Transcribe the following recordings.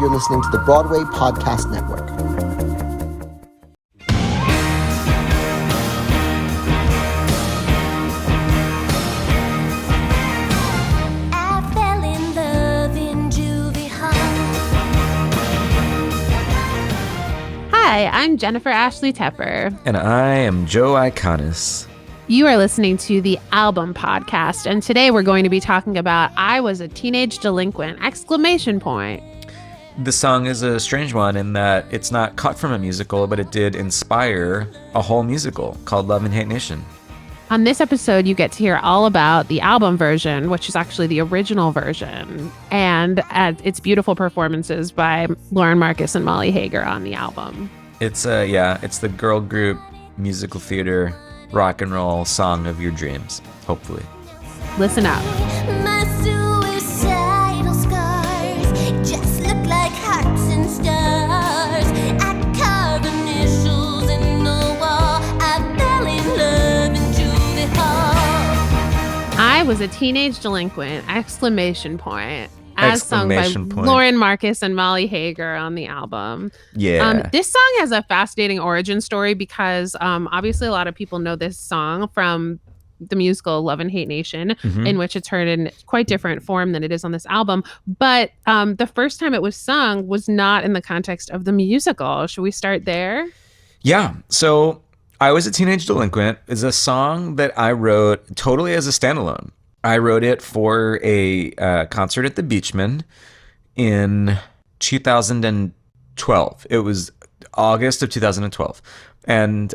You're listening to the Broadway Podcast Network. Hi, I'm Jennifer Ashley Tepper. And I am Joe Iconis. You are listening to the Album Podcast, and today we're going to be talking about I Was a Teenage Delinquent! ! The song is a strange one in that it's not cut from a musical, but it did inspire a whole musical called Love and Hate Nation. On this episode, you get to hear all about the album version, which is actually the original version, and its beautiful performances by Lauren Marcus and Molly Hager on the album. It's the girl group musical theater rock and roll song of your dreams, hopefully. Listen up. My suicidal scars just look like hearts and stars. I carved initials in the wall. I fell in love in Juvie Hall. I Was a Teenage Delinquent! ! As sung by Lauren Marcus and Molly Hager on the album. Yeah. This song has a fascinating origin story because obviously a lot of people know this song from the musical Love and Hate Nation, in which it's heard in quite different form than it is on this album. But the first time it was sung was not in the context of the musical. Should we start there? Yeah. So I Was a Teenage Delinquent is a song that I wrote totally as a standalone. I wrote it for a concert at the Beachman in 2012. It was August of 2012. And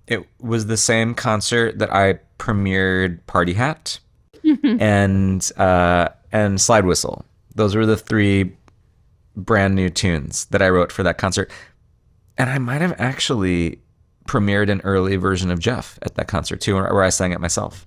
it was the same concert that I premiered Party Hat and Slide Whistle. Those were the three brand new tunes that I wrote for that concert. And I might have actually premiered an early version of Jeff at that concert too, where I sang it myself.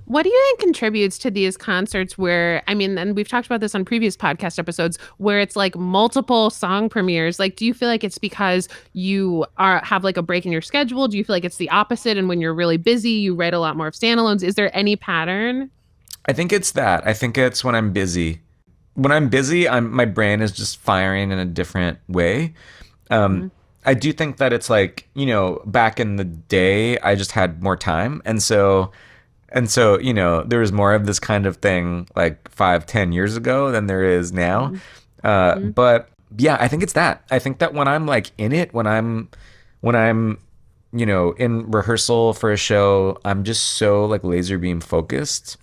What do you think contributes to these concerts where, I mean, and we've talked about this on previous podcast episodes, where it's like multiple song premieres? Like, do you feel like it's because you have like a break in your schedule? Do you feel like it's the opposite? And when you're really busy, you write a lot more of standalones? Is there any pattern? I think it's that. I think it's when I'm busy. When I'm busy, my brain is just firing in a different way. I do think that it's like, back in the day, I just had more time. And so, there was more of this kind of thing like 5-10 years ago than there is now. But yeah, I think it's that. I think that when I'm like in it, when I'm, in rehearsal for a show, I'm just so like laser beam focused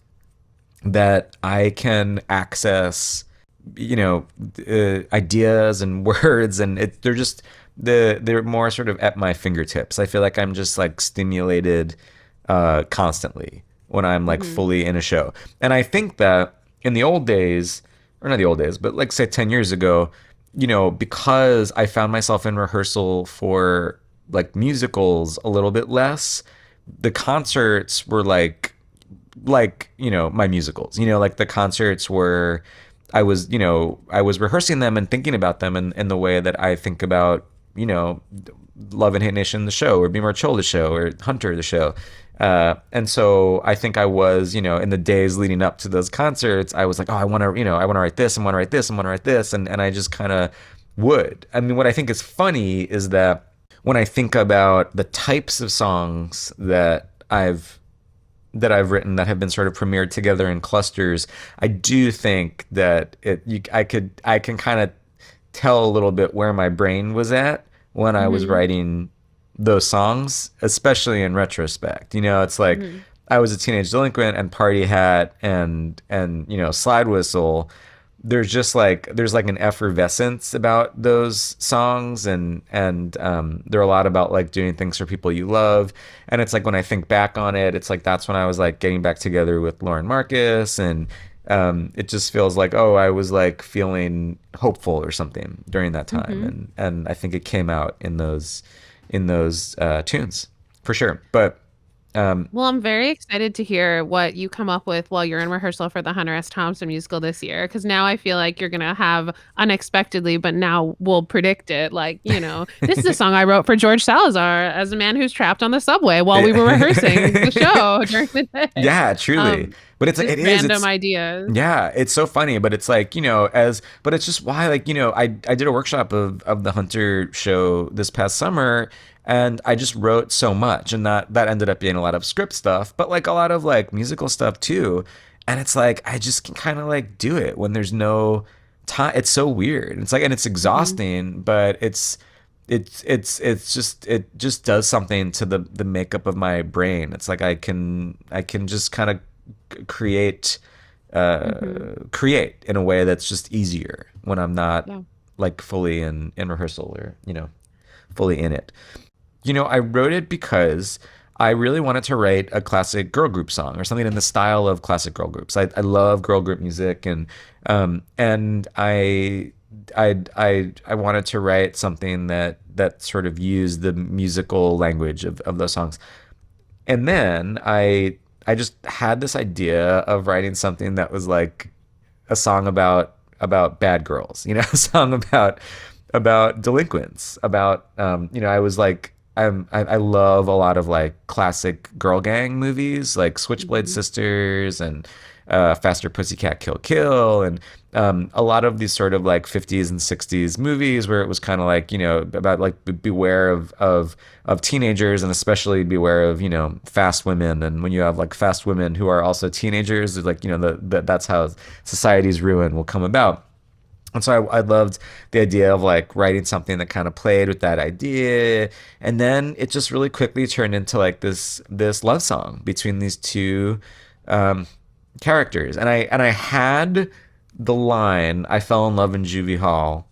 that I can access, ideas and words, and they're more sort of at my fingertips. I feel like I'm just like stimulated constantly when I'm like fully in a show. And I think that in the old days, or not the old days, but like say 10 years ago, because I found myself in rehearsal for like musicals a little bit less, the concerts were like my musicals, like the concerts were, I was rehearsing them and thinking about them in the way that I think about, Love and Hate Nation, the show, or Be More Chill, the show, or Hunter, the show. And so I think I was, in the days leading up to those concerts, I was like, oh, I want to write this, I want to write this, I want to write this. And I just kind of would. I mean, what I think is funny is that when I think about the types of songs that I've written that have been sort of premiered together in clusters, I do think that I can kind of tell a little bit where my brain was at when I was writing those songs, especially in retrospect. It's like I Was a Teenage Delinquent and Party Hat and Slide Whistle. There's like an effervescence about those songs, and they're a lot about like doing things for people you love. And it's like when I think back on it, it's like that's when I was like getting back together with Lauren Marcus, and it just feels like, oh, I was like feeling hopeful or something during that time, and I think it came out in those tunes for sure. But Well, I'm very excited to hear what you come up with while you're in rehearsal for the Hunter S. Thompson musical this year, because now I feel like you're going to have unexpectedly, but now we'll predict it. Like, this is a song I wrote for George Salazar as a man who's trapped on the subway while we were rehearsing the show during the day. Yeah, truly. But Just it is random ideas. Yeah, it's so funny, but it's like, but it's just why, like, I did a workshop of the Hunter show this past summer, and I just wrote so much, and that ended up being a lot of script stuff, but like a lot of like musical stuff too. And it's like I just can kind of like do it when there's no time. It's so weird. It's like, and it's exhausting, but it just does something to the makeup of my brain. It's like I can just kind of create create in a way that's just easier when I'm not like fully in rehearsal or fully in it. I wrote it because I really wanted to write a classic girl group song or something in the style of classic girl groups. I love girl group music, and I wanted to write something that sort of used the musical language of those songs. And then I just had this idea of writing something that was like a song about bad girls, a song about delinquents, about I was like, I love a lot of like classic girl gang movies like Switchblade Sisters and Faster Pussycat Kill Kill, and a lot of these sort of like 50s and 60s movies where it was kind of like, about like beware of teenagers, and especially beware of, fast women. And when you have like fast women who are also teenagers, like, that's how society's ruin will come about. And so I loved the idea of like writing something that kind of played with that idea. And then it just really quickly turned into like this love song between these two characters. And I had the line, "I fell in love in Juvie Hall,"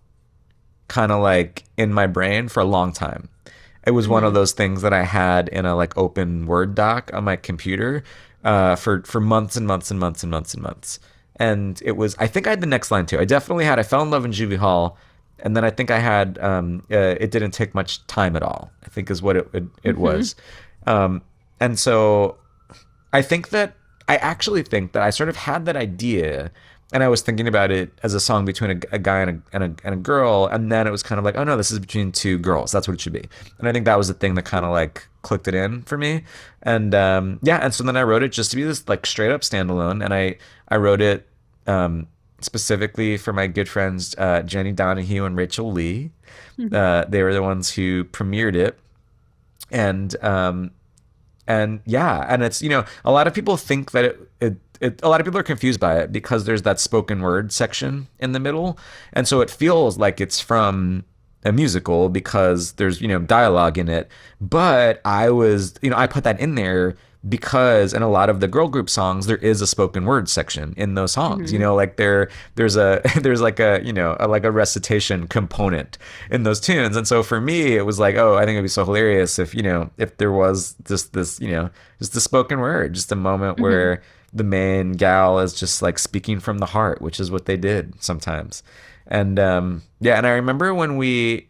kind of like in my brain for a long time. It was one of those things that I had in a like open Word doc on my computer for months and months and months and months and months. And it was, I think I had the next line too. I definitely had "I fell in love in Juvie Hall," and then I think I had "It didn't take much time at all," I think is what it was. And so I actually think that I sort of had that idea, and I was thinking about it as a song between a guy and a girl, and then it was kind of like, oh no, this is between two girls. That's what it should be. And I think that was the thing that kind of like clicked it in for me. And and so then I wrote it just to be this like straight up standalone, and I wrote it specifically for my good friends Jenny Donahue and Rachel Lee. They were the ones who premiered it, and it's, a lot of people think that a lot of people are confused by it because there's that spoken word section in the middle, and so it feels like it's from a musical because there's dialogue in it. But I put that in there because in a lot of the girl group songs there is a spoken word section in those songs. Like there's like a recitation component in those tunes. And so for me it was like, oh, I think it'd be so hilarious if there was just this just the spoken word, just a moment where the main gal is just like speaking from the heart, which is what they did sometimes. And and I remember when we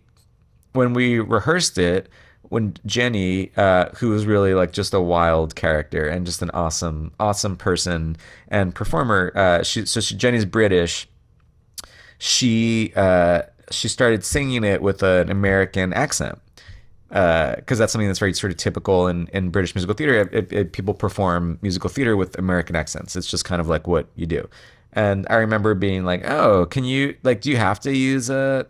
rehearsed it, when Jenny, who was really like just a wild character and just an awesome person and performer, Jenny's British. She started singing it with an American accent, because that's something that's very sort of typical in British musical theater. People perform musical theater with American accents. It's just kind of like what you do. And I remember being like, oh, can you, like, do you have to use an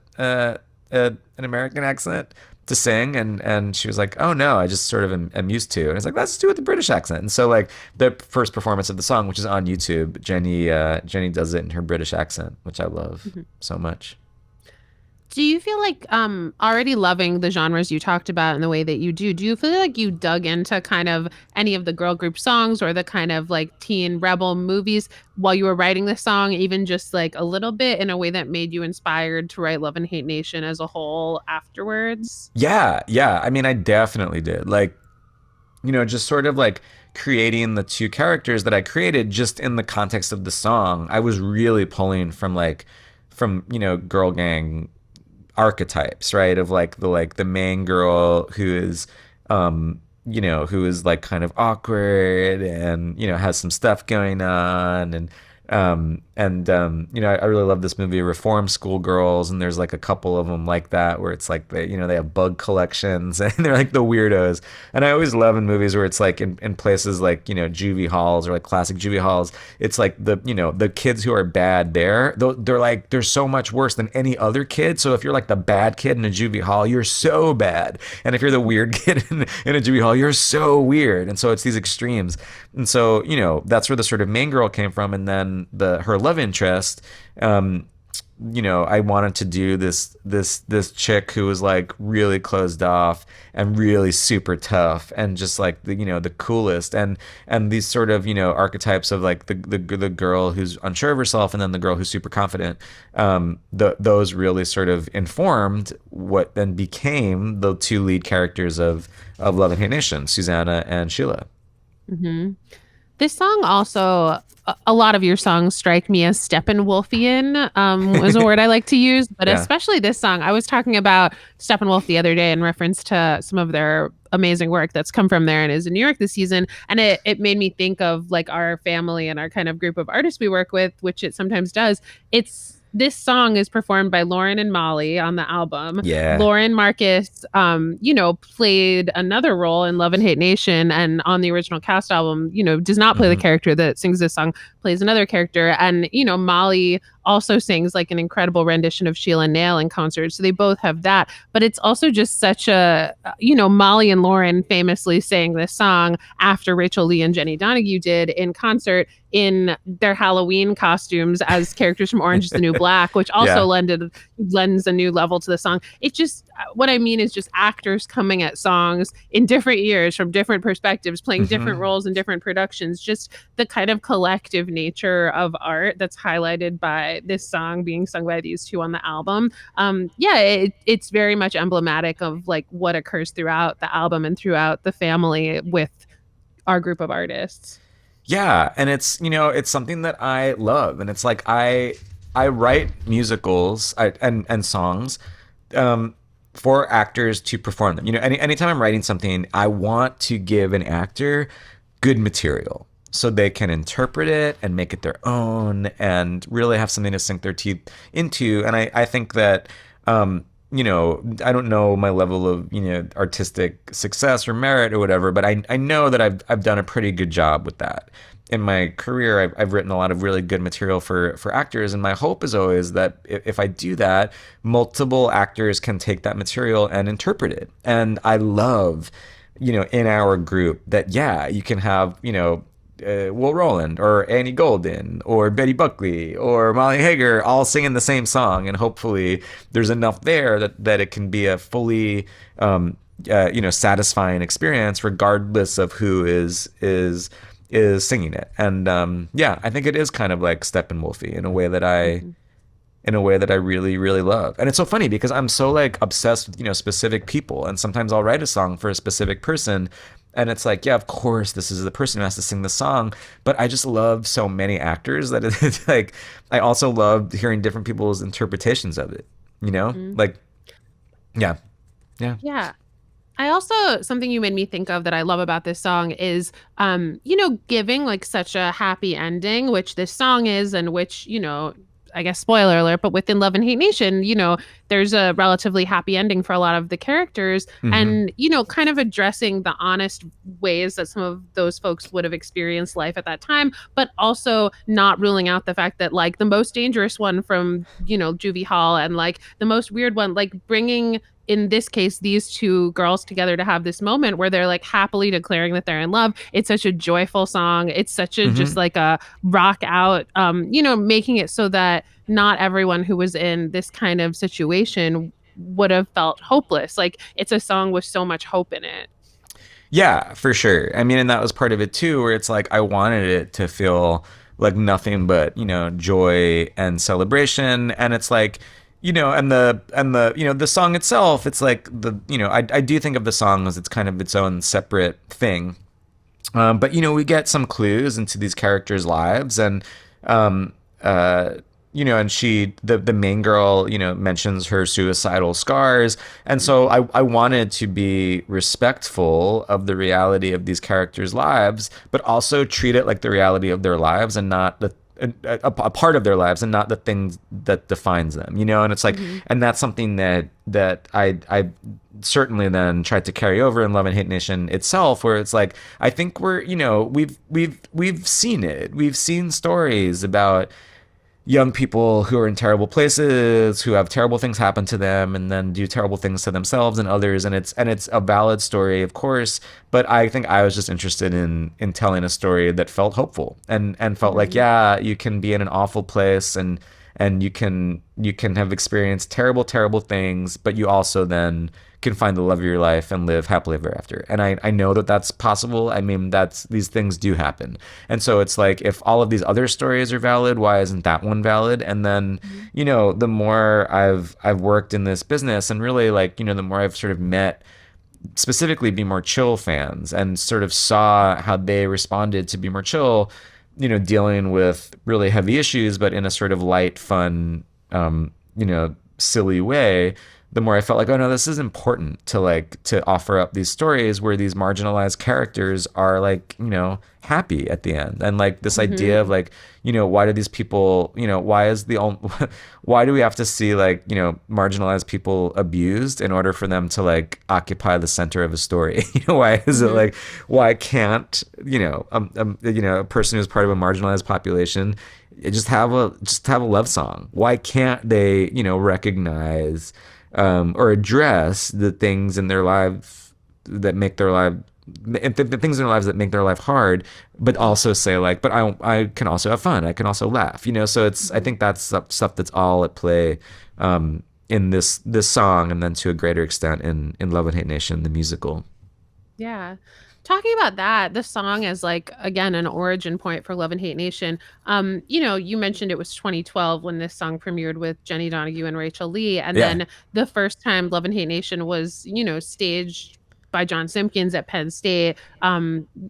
American accent to sing? And she was like, oh no, I just sort of am used to. And it's like, let's do it with the British accent. And so like the first performance of the song, which is on YouTube, Jenny does it in her British accent, which I love so much. Do you feel like already loving the genres you talked about in the way that you do you feel like you dug into kind of any of the girl group songs or the kind of like teen rebel movies while you were writing this song, even just like a little bit, in a way that made you inspired to write Love and Hate Nation as a whole afterwards? Yeah. I mean, I definitely did. Like, just sort of like creating the two characters that I created just in the context of the song. I was really pulling from girl gang archetypes, right? Of like the main girl who is who is like kind of awkward and has some stuff going on, and I really love this movie Reform Schoolgirls, and there's like a couple of them like that where it's like they have bug collections and they're like the weirdos. And I always love in movies where it's like in places like juvie halls or like classic juvie halls, it's like the kids who are bad there, they're so much worse than any other kid. So if you're like the bad kid in a juvie hall, you're so bad, and if you're the weird kid in a juvie hall, you're so weird. And so it's these extremes. And so that's where the sort of main girl came from. And then her love interest, I wanted to do this chick who was like really closed off and really super tough and just like the coolest, and these sort of archetypes of like the girl who's unsure of herself and then the girl who's super confident. Those really sort of informed what then became the two lead characters of Love and Hate Nation, Susanna and Sheila. Mm-hmm. This song also, a lot of your songs strike me as Steppenwolfian, was a word I like to use, but especially this song. I was talking about Steppenwolf the other day in reference to some of their amazing work that's come from there and is in New York this season. And it made me think of like our family and our kind of group of artists we work with, which it sometimes does. This song is performed by Lauren and Molly on the album. Yeah. Lauren Marcus, played another role in Love and Hate Nation, and on the original cast album, does not play the character that sings this song, plays another character. And, Molly also sings like an incredible rendition of Sheila Nail in concert. So they both have that. But it's also just such a, Molly and Lauren famously sang this song after Rachel Lee and Jenny Donahue did in concert in their Halloween costumes as characters from Orange is the New Black, which also lends a new level to the song. It just, what I mean is just actors coming at songs in different years from different perspectives, playing different roles in different productions, just the kind of collective nature of art that's highlighted by this song being sung by these two on the album. It's very much emblematic of like what occurs throughout the album and throughout the family with our group of artists. Yeah, and it's it's something that I love, and it's like I write musicals and songs for actors to perform them. Anytime I'm writing something, I want to give an actor good material so they can interpret it and make it their own and really have something to sink their teeth into. And I think that I don't know my level of artistic success or merit or whatever, but I know that I've done a pretty good job with that. In my career, I've written a lot of really good material for actors, and my hope is always that if I do that, multiple actors can take that material and interpret it. And I love, in our group that, you can have, Will Rowland or Annie Golden or Betty Buckley or Molly Hager all singing the same song, and hopefully there's enough there that it can be a fully satisfying experience regardless of who is singing it. And I think it is kind of like Steppenwolfy in a way that I really, really love. And it's so funny because I'm so like obsessed with specific people, and sometimes I'll write a song for a specific person, and it's like, of course this is the person who has to sing the song, but I just love so many actors that it's like I also love hearing different people's interpretations of it, like yeah. I also, something you made me think of that I love about this song is, giving like such a happy ending, which this song is, and which, I guess spoiler alert, but within Love and Hate Nation, there's a relatively happy ending for a lot of the characters, and, kind of addressing the honest ways that some of those folks would have experienced life at that time, but also not ruling out the fact that like the most dangerous one from, Juvie Hall and like the most weird one, like bringing, in this case, these two girls together to have this moment where they're like happily declaring that they're in love. It's such a joyful song. It's such a just like a rock out, making it so that not everyone who was in this kind of situation would have felt hopeless. Like it's a song with so much hope in it. Yeah, for sure. I mean, and that was part of it too, where it's like I wanted it to feel like nothing but, joy and celebration. And it's like, and the song itself, it's like I do think of the song as it's kind of its own separate thing. But we get some clues into these characters' lives, and and the main girl, mentions her suicidal scars. And so I wanted to be respectful of the reality of these characters' lives, but also treat it like the reality of their lives and not a part of their lives and not the things that defines them, and it's like, and that's something that I certainly then tried to carry over in Love and Hate Nation itself, where it's like, I think we've seen it. We've seen stories about young people who are in terrible places, who have terrible things happen to them, and then do terrible things to themselves and others. And it's a valid story, of course. But I think I was just interested in telling a story that felt hopeful and felt like, yeah, you can be in an awful place and you can have experienced terrible, terrible things, but you also then can find the love of your life and live happily ever after. And I know that that's possible. I mean, these things do happen. And so it's like, if all of these other stories are valid, why isn't that one valid? And then, the more I've worked in this business, and really, like, the more I've sort of met specifically Be More Chill fans and sort of saw how they responded to Be More Chill, dealing with really heavy issues, but in a sort of light, fun, silly way, the more I felt like, oh no, this is important to offer up these stories where these marginalized characters are like, happy at the end. And like this idea of like, why do these people, why do we have to see like, marginalized people abused in order for them to like occupy the center of a story? Why is it like, why can't, a person who's part of a marginalized population just have a love song? Why can't they, recognize or address the things in their life that make their life, the things in their lives that make their life hard, but also say like, but I can also have fun. I can also laugh, So I think that's stuff that's all at play in this song, and then to a greater extent in Love and Hate Nation, the musical. Yeah. Talking about that, the song as like, again, an origin point for Love and Hate Nation. You mentioned it was 2012 when this song premiered with Jenny Donahue and Rachel Lee. And then the first time Love and Hate Nation was, staged by John Simpkins at Penn State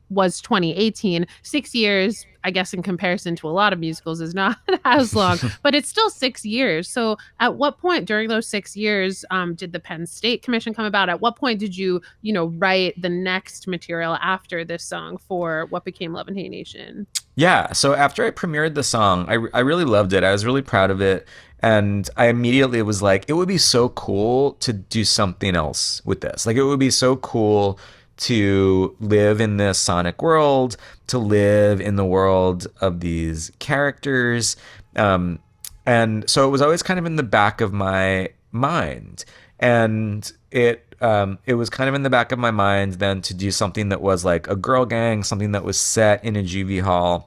was 2018. 6 years, I guess, in comparison to a lot of musicals is not as long, but it's still 6 years. So at what point during those 6 years did the Penn State Commission come about? At what point did you, write the next material after this song for what became Love and Hate Nation? Yeah. So after I premiered the song, I really loved it. I was really proud of it. And I immediately was like, it would be so cool to do something else with this. Like, it would be so cool to live in this sonic world, to live in the world of these characters. And so it was always kind of in the back of my mind. And it was kind of in the back of my mind then to do something that was like a girl gang, something that was set in a juvie hall.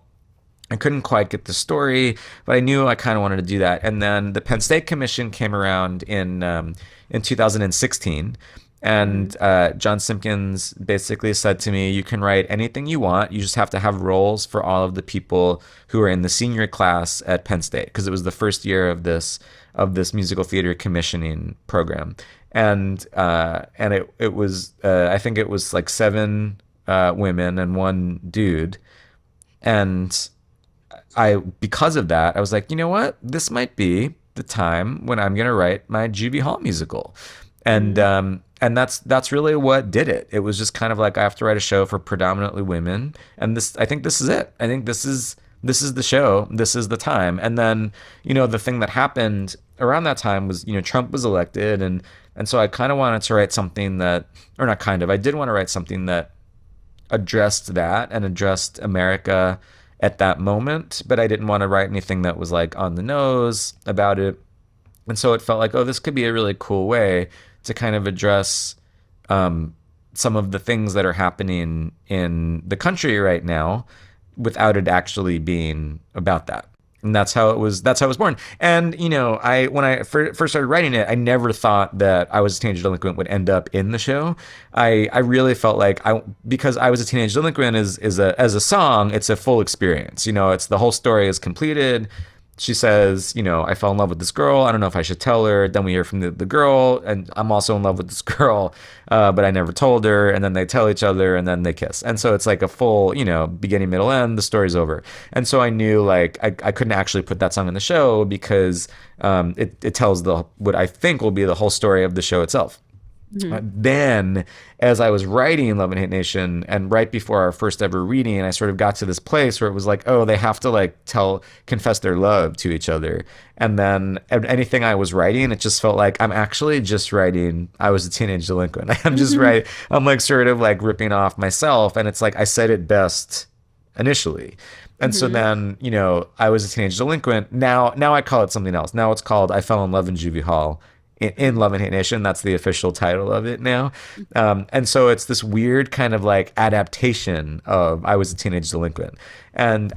I couldn't quite get the story, but I knew I kind of wanted to do that. And then the Penn State Commission came around in 2016, and John Simpkins basically said to me, "You can write anything you want. You just have to have roles for all of the people who are in the senior class at Penn State," because it was the first year of this musical theater commissioning program. And it was I think it was like 7 women and 1 dude, and because of that, I was like, you know what? This might be the time when I'm gonna write my Juvie Hall musical, and that's really what did it. It was just kind of like, I have to write a show for predominantly women, and I think this is it. I think this is the show. This is the time. And then, the thing that happened around that time was, Trump was elected, and so I kind of wanted to write something that, or not kind of, I did want to write something that addressed that and addressed America at that moment, but I didn't want to write anything that was like on the nose about it. And so it felt like, oh, this could be a really cool way to kind of address some of the things that are happening in the country right now without it actually being about that. And that's how it was born. And, when I first started writing it, I never thought that I Was a Teenage Delinquent would end up in the show. I really felt like because I Was a Teenage Delinquent as a song, it's a full experience. It's the whole story is completed. she says, I fell in love with this girl. I don't know if I should tell her. Then we hear from the girl, and I'm also in love with this girl, but I never told her. And then they tell each other, and then they kiss. And so it's like a full, beginning, middle, end. The story's over. And so I knew like I couldn't actually put that song in the show because it tells what I think will be the whole story of the show itself. Then, as I was writing Love and Hate Nation, and right before our first ever reading, I sort of got to this place where it was like, oh, they have to like confess their love to each other. And then anything I was writing, it just felt like I'm actually just writing I Was a Teenage Delinquent. I'm just writing, I'm like sort of like ripping off myself. And it's like I said it best initially. And so then, I Was a Teenage Delinquent. Now I call it something else. Now it's called I Fell in Love in Juvie Hall. In Love and Hate Nation, that's the official title of it now. And so it's this weird kind of like adaptation of I Was a Teenage Delinquent. And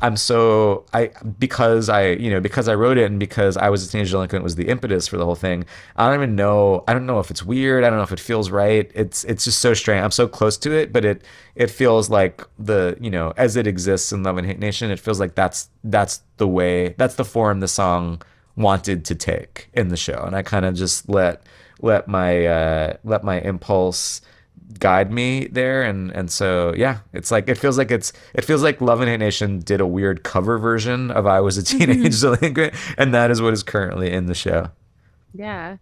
because I wrote it and because I Was a Teenage Delinquent was the impetus for the whole thing, I don't know if it's weird. I don't know if it feels right. It's just so strange. I'm so close to it, but it feels like as it exists in Love and Hate Nation, it feels like that's the form the song wanted to take in the show, and I kind of just let my impulse guide me there, and so yeah, it's like it feels like Love and Hate Nation did a weird cover version of I Was a Teenage Delinquent, and that is what is currently in the show. Yeah.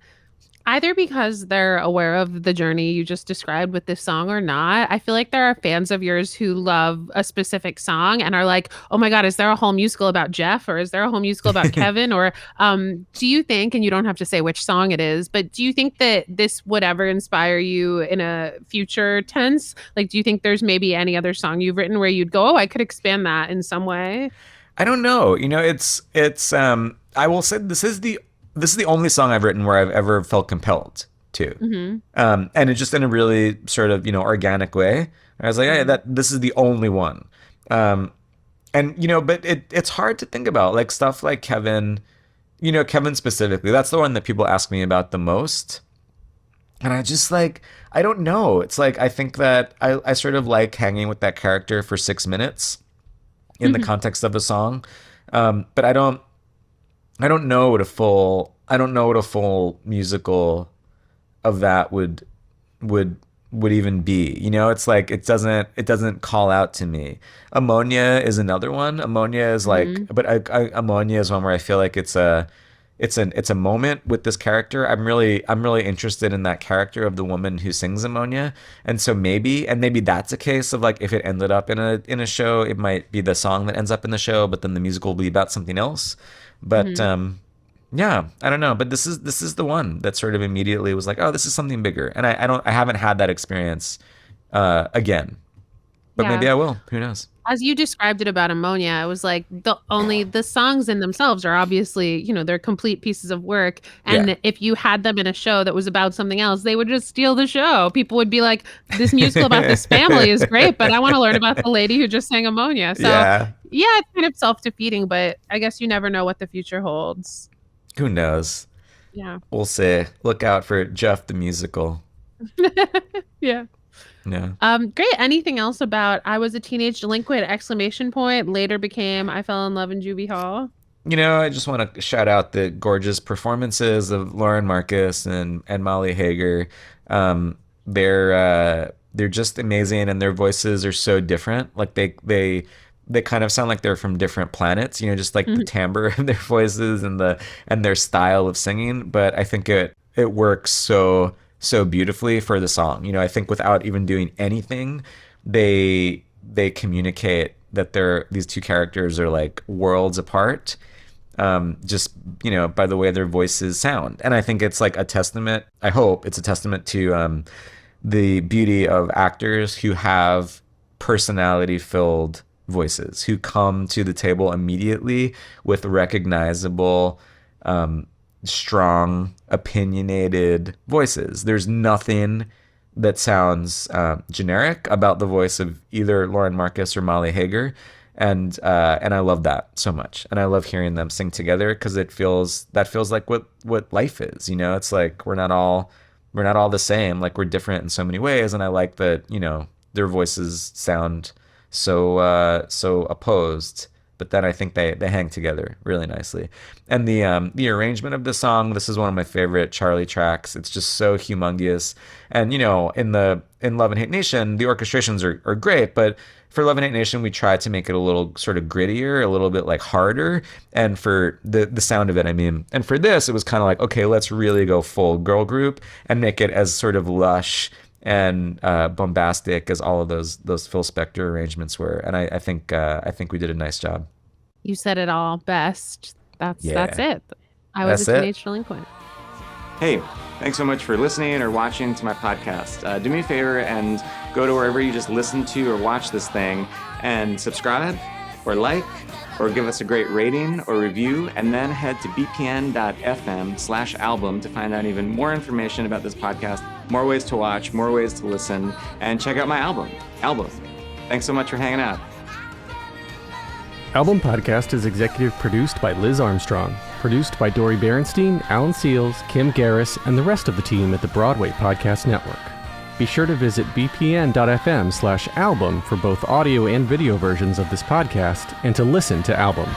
Either because they're aware of the journey you just described with this song or not, I feel like there are fans of yours who love a specific song and are like, oh my God, is there a whole musical about Jeff, or is there a whole musical about Kevin? Or do you think, and you don't have to say which song it is, but do you think that this would ever inspire you in a future tense? Like, do you think there's maybe any other song you've written where you'd go, oh, I could expand that in some way? I don't know. I will say this is the only song I've written where I've ever felt compelled to. And it's just in a really sort of, organic way. I was like, hey, this is the only one. But it's hard to think about like stuff like Kevin, Kevin specifically. That's the one that people ask me about the most. And I just like, I don't know. It's like, I think that I sort of like hanging with that character for 6 minutes in the context of a song. But I don't know what a full musical of that would even be. It's like it doesn't call out to me. Ammonia is another one. Ammonia is like, but Ammonia is one where I feel like it's a moment with this character. I'm really interested in that character of the woman who sings Ammonia, and so maybe that's a case of like if it ended up in a show, it might be the song that ends up in the show, but then the musical will be about something else. But yeah, I don't know. But this is the one that sort of immediately was like, oh, this is something bigger. And I haven't had that experience again. But maybe I will. Who knows? As you described it about Ammonia, it was like the songs in themselves are obviously, they're complete pieces of work. And if you had them in a show that was about something else, they would just steal the show. People would be like, this musical about this family is great, but I want to learn about the lady who just sang Ammonia. So yeah, it's kind of self-defeating, but I guess you never know what the future holds. Who knows? Yeah. We'll see. Look out for Jeff the musical. Yeah. Yeah. Great. Anything else about I Was a Teenage Delinquent, ! Later became I Fell in Love in Juvie Hall? I just want to shout out the gorgeous performances of Lauren Marcus and Molly Hager. They're just amazing, and their voices are so different. Like they kind of sound like they're from different planets, just like the timbre of their voices and their style of singing. But I think it works so beautifully for the song. I think without even doing anything, they communicate that these two characters are like worlds apart, just by the way their voices sound. And I think it's like a testament. I hope it's a testament to the beauty of actors who have personality-filled voices, who come to the table immediately with recognizable, strong, opinionated voices. There's nothing that sounds generic about the voice of either Lauren Marcus or Molly Hager, and I love that so much. And I love hearing them sing together because that feels like what life is. It's like we're not all the same. Like we're different in so many ways, and I like that their voices sound so opposed, but then I think they hang together really nicely. And the arrangement of the song, this is one of my favorite Charlie tracks. It's just so humongous. And in Love and Hate Nation, the orchestrations are great, but for Love and Hate Nation, we tried to make it a little sort of grittier, a little bit like harder, and for the sound of it, I mean. And for this, it was kind of like, okay, let's really go full girl group and make it as sort of lush and bombastic as all of those Phil Spector arrangements were. And I think we did a nice job. You said it all best. That's it. I was That's a it. teenage delinquent. Hey, thanks so much for listening or watching to my podcast. Do me a favor and go to wherever you just listen to or watch this thing and subscribe or like or give us a great rating or review, and then head to bpn.fm/album to find out even more information about this podcast, more ways to watch, more ways to listen, and check out my album. Thanks so much for hanging out. Album Podcast is executive produced by Liz Armstrong, produced by Dori Berenstein, Alan Seals, Kim Garris, and the rest of the team at the Broadway Podcast Network. Be sure to visit bpn.fm/album for both audio and video versions of this podcast and to listen to Album.